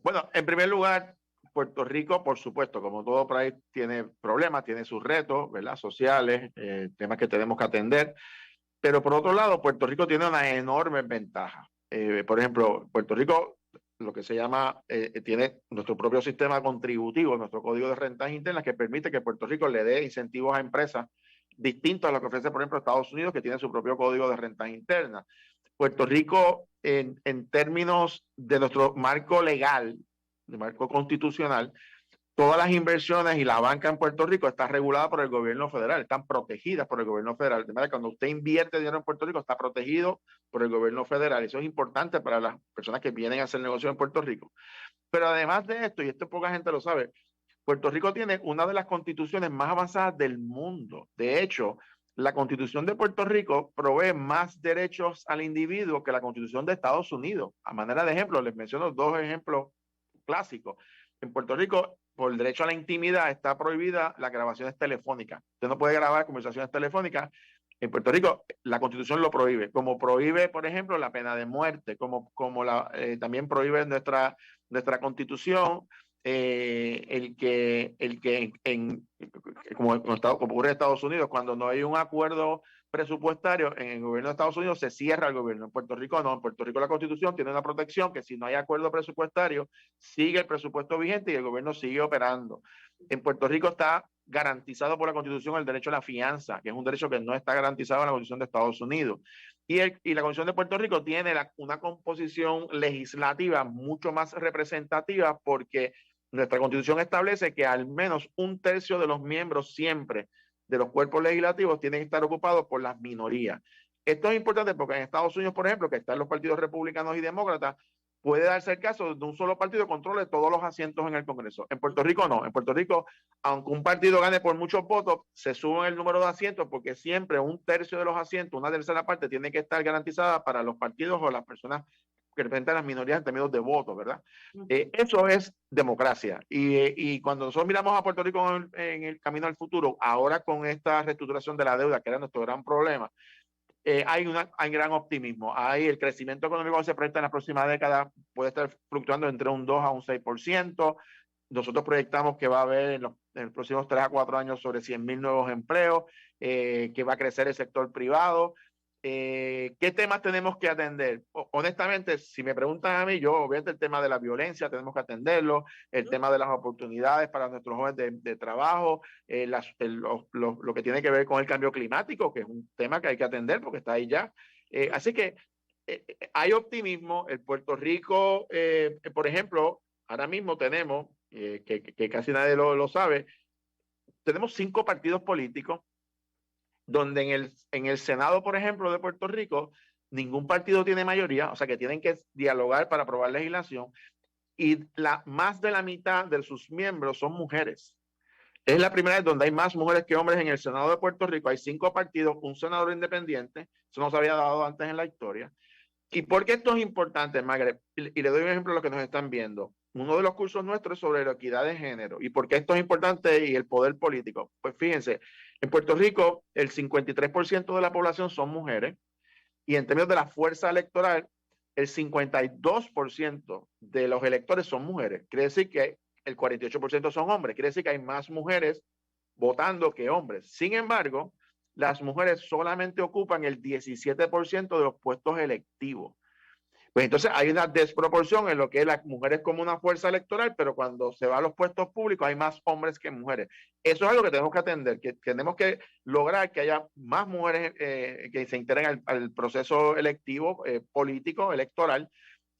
Bueno, en primer lugar, Puerto Rico, por supuesto, como todo país, tiene problemas, tiene sus retos, ¿verdad?, sociales, temas que tenemos que atender. Pero por otro lado, Puerto Rico tiene una enorme ventaja. Por ejemplo, Puerto Rico, lo que se llama, tiene nuestro propio sistema contributivo, nuestro código de rentas internas, que permite que Puerto Rico le dé incentivos a empresas distintos a lo que ofrece, por ejemplo, Estados Unidos, que tiene su propio código de rentas internas. Puerto Rico, en términos de nuestro marco legal, de marco constitucional, todas las inversiones y la banca en Puerto Rico está regulada por el gobierno federal, están protegidas por el gobierno federal. De manera que cuando usted invierte dinero en Puerto Rico, está protegido por el gobierno federal. Eso es importante para las personas que vienen a hacer negocio en Puerto Rico. Pero además de esto, y esto poca gente lo sabe, Puerto Rico tiene una de las constituciones más avanzadas del mundo. De hecho, la Constitución de Puerto Rico provee más derechos al individuo que la Constitución de Estados Unidos. A manera de ejemplo, les menciono dos ejemplos clásicos. En Puerto Rico, por el derecho a la intimidad, está prohibida las grabaciones telefónicas. Usted no puede grabar conversaciones telefónicas. En Puerto Rico, la Constitución lo prohíbe, como prohíbe, por ejemplo, la pena de muerte, como también prohíbe nuestra Constitución como ocurre en Estados Unidos, cuando no hay un acuerdo presupuestario en el gobierno de Estados Unidos, se cierra el gobierno. En Puerto Rico no. En Puerto Rico la Constitución tiene una protección que si no hay acuerdo presupuestario, sigue el presupuesto vigente y el gobierno sigue operando. En Puerto Rico está garantizado por la Constitución el derecho a la fianza, que es un derecho que no está garantizado en la Constitución de Estados Unidos. Y la Constitución de Puerto Rico tiene una composición legislativa mucho más representativa, porque nuestra Constitución establece que al menos 1/3 de los miembros siempre de los cuerpos legislativos tienen que estar ocupados por las minorías. Esto es importante porque en Estados Unidos, por ejemplo, que están los partidos republicanos y demócratas, puede darse el caso de un solo partido controle todos los asientos en el Congreso. En Puerto Rico no. En Puerto Rico, aunque un partido gane por muchos votos, se sube el número de asientos porque siempre un tercio de los asientos, una tercera parte, tiene que estar garantizada para los partidos o las personas que representan las minorías en términos de votos, ¿verdad? Eso es democracia. Y cuando nosotros miramos a Puerto Rico en el camino al futuro, ahora con esta reestructuración de la deuda, que era nuestro gran problema, hay gran optimismo. Hay el crecimiento económico que se proyecta en la próxima década, puede estar fluctuando entre un 2 a un 6%. Nosotros proyectamos que va a haber en los próximos 3 a 4 años sobre 100,000 nuevos empleos, que va a crecer el sector privado. ¿Qué temas tenemos que atender? Honestamente, si me preguntan a mí, yo obviamente el tema de la violencia tenemos que atenderlo, el tema de las oportunidades para nuestros jóvenes de trabajo, lo que tiene que ver con el cambio climático, que es un tema que hay que atender porque está ahí ya. Así que hay optimismo. En Puerto Rico, por ejemplo, ahora mismo tenemos, que casi nadie lo sabe, tenemos 5 partidos políticos donde en el Senado, por ejemplo, de Puerto Rico, ningún partido tiene mayoría, o sea que tienen que dialogar para aprobar legislación, y más de la mitad de sus miembros son mujeres. Es la primera vez donde hay más mujeres que hombres en el Senado de Puerto Rico. Hay 5 partidos, un senador independiente, eso no se había dado antes en la historia. ¿Y por qué esto es importante, Margaret? Y le doy un ejemplo a los que nos están viendo. Uno de los cursos nuestros es sobre la equidad de género. ¿Y por qué esto es importante y el poder político? Pues fíjense, en Puerto Rico el 53% de la población son mujeres y en términos de la fuerza electoral, el 52% de los electores son mujeres. Quiere decir que el 48% son hombres. Quiere decir que hay más mujeres votando que hombres. Sin embargo, las mujeres solamente ocupan el 17% de los puestos electivos. Pues entonces hay una desproporción en lo que es las mujeres como una fuerza electoral, pero cuando se va a los puestos públicos hay más hombres que mujeres. Eso es algo que tenemos que atender, que tenemos que lograr que haya más mujeres que se integren al proceso electivo, político, electoral,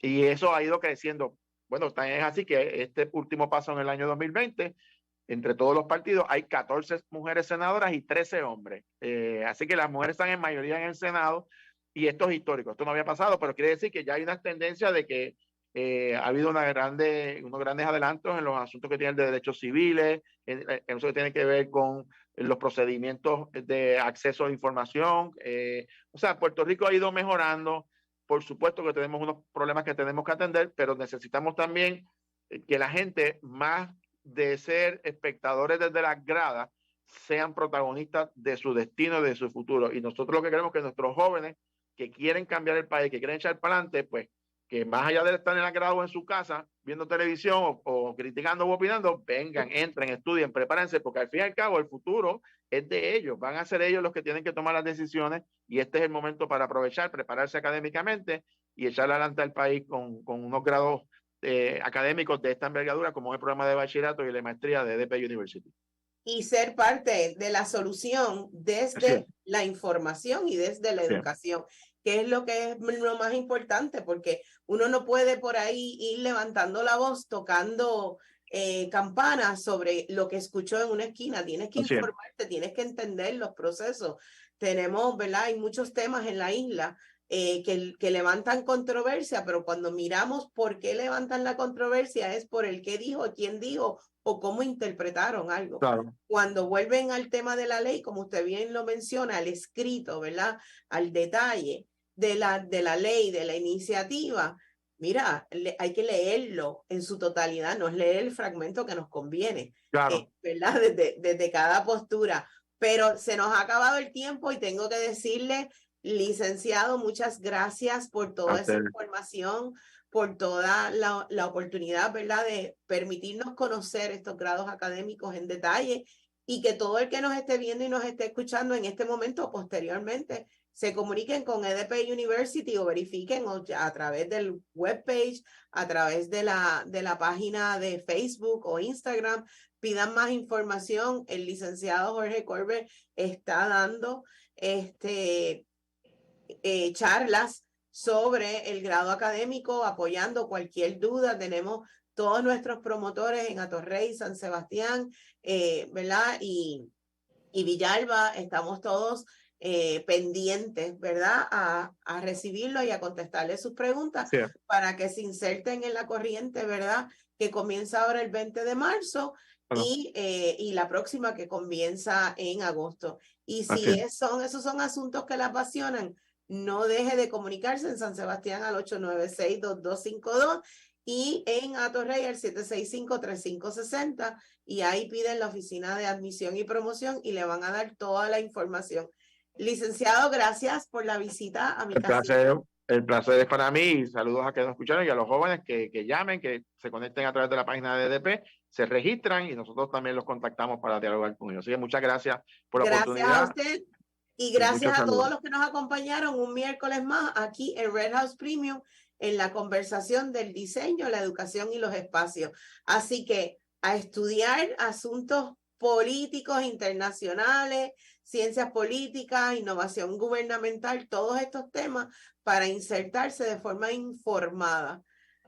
y eso ha ido creciendo. Bueno, también es así que este último paso en el año 2020, entre todos los partidos, hay 14 mujeres senadoras y 13 hombres. Así que las mujeres están en mayoría en el Senado. Y esto es histórico, esto no había pasado, pero quiere decir que ya hay una tendencia de que ha habido unos grandes adelantos en los asuntos que tienen de derechos civiles, en eso que tiene que ver con los procedimientos de acceso a información. O sea, Puerto Rico ha ido mejorando. Por supuesto que tenemos unos problemas que tenemos que atender, pero necesitamos también que la gente, más de ser espectadores desde las gradas, sean protagonistas de su destino, de su futuro. Y nosotros lo que queremos es que nuestros jóvenes que quieren cambiar el país, que quieren echar para adelante, pues que más allá de estar en la grado o en su casa, viendo televisión o criticando o opinando, vengan, entren, estudien, prepárense, porque al fin y al cabo el futuro es de ellos, van a ser ellos los que tienen que tomar las decisiones y este es el momento para aprovechar, prepararse académicamente y echar adelante al país con unos grados académicos de esta envergadura como es el programa de bachillerato y la maestría de EDP University. Y ser parte de la solución desde la información y desde la educación, que es lo que es lo más importante, porque uno no puede por ahí ir levantando la voz, tocando campanas sobre lo que escuchó en una esquina. Tienes que informarte, tienes que entender los procesos. Tenemos, ¿verdad? Hay muchos temas en la isla que levantan controversia, pero cuando miramos por qué levantan la controversia es por el qué dijo, quién dijo o cómo interpretaron algo. Claro. Cuando vuelven al tema de la ley, como usted bien lo menciona, al escrito, ¿verdad? Al detalle de la ley, de la iniciativa, mira, hay que leerlo en su totalidad, no es leer el fragmento que nos conviene, claro. ¿Verdad? Desde cada postura. Pero se nos ha acabado el tiempo y tengo que decirle, licenciado, muchas gracias por toda esa información, por toda la oportunidad, ¿verdad?, de permitirnos conocer estos grados académicos en detalle y que todo el que nos esté viendo y nos esté escuchando en este momento o posteriormente se comuniquen con EDP University o verifiquen a través del webpage, a través de la página de Facebook o Instagram, pidan más información. El licenciado Jorge Corbett está dando charlas sobre el grado académico, apoyando cualquier duda. Tenemos todos nuestros promotores en Atorrey, San Sebastián, ¿verdad? Y Villalba, estamos todos pendientes, ¿verdad? A recibirlo y a contestarle sus preguntas para que se inserten en la corriente, ¿verdad? Que comienza ahora el 20 de marzo y la próxima que comienza en agosto. Y si esos son asuntos que la apasionan, no deje de comunicarse en San Sebastián al 896-2252 y en Atorrey al 765-3560 y ahí piden la oficina de admisión y promoción y le van a dar toda la información. Licenciado, gracias por la visita a mi casa. El placer es para mí y saludos a quienes nos escucharon y a los jóvenes que llamen, que se conecten a través de la página de EDP, se registran y nosotros también los contactamos para dialogar con ellos. Así que muchas gracias por la oportunidad. Gracias a usted y gracias a todos los que nos acompañaron un miércoles más aquí en Red House Premium en la conversación del diseño, la educación y los espacios. Así que a estudiar asuntos políticos internacionales, ciencias políticas, innovación gubernamental, todos estos temas para insertarse de forma informada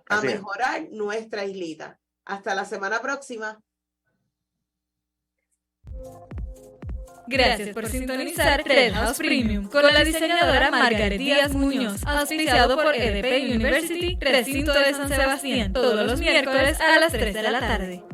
a mejorar nuestra islita. Hasta la semana próxima. Gracias por sintonizar Red House Premium con la diseñadora Margaret Díaz Muñoz, auspiciado por EDP University, recinto de San Sebastián, todos los miércoles a las 3 de la tarde.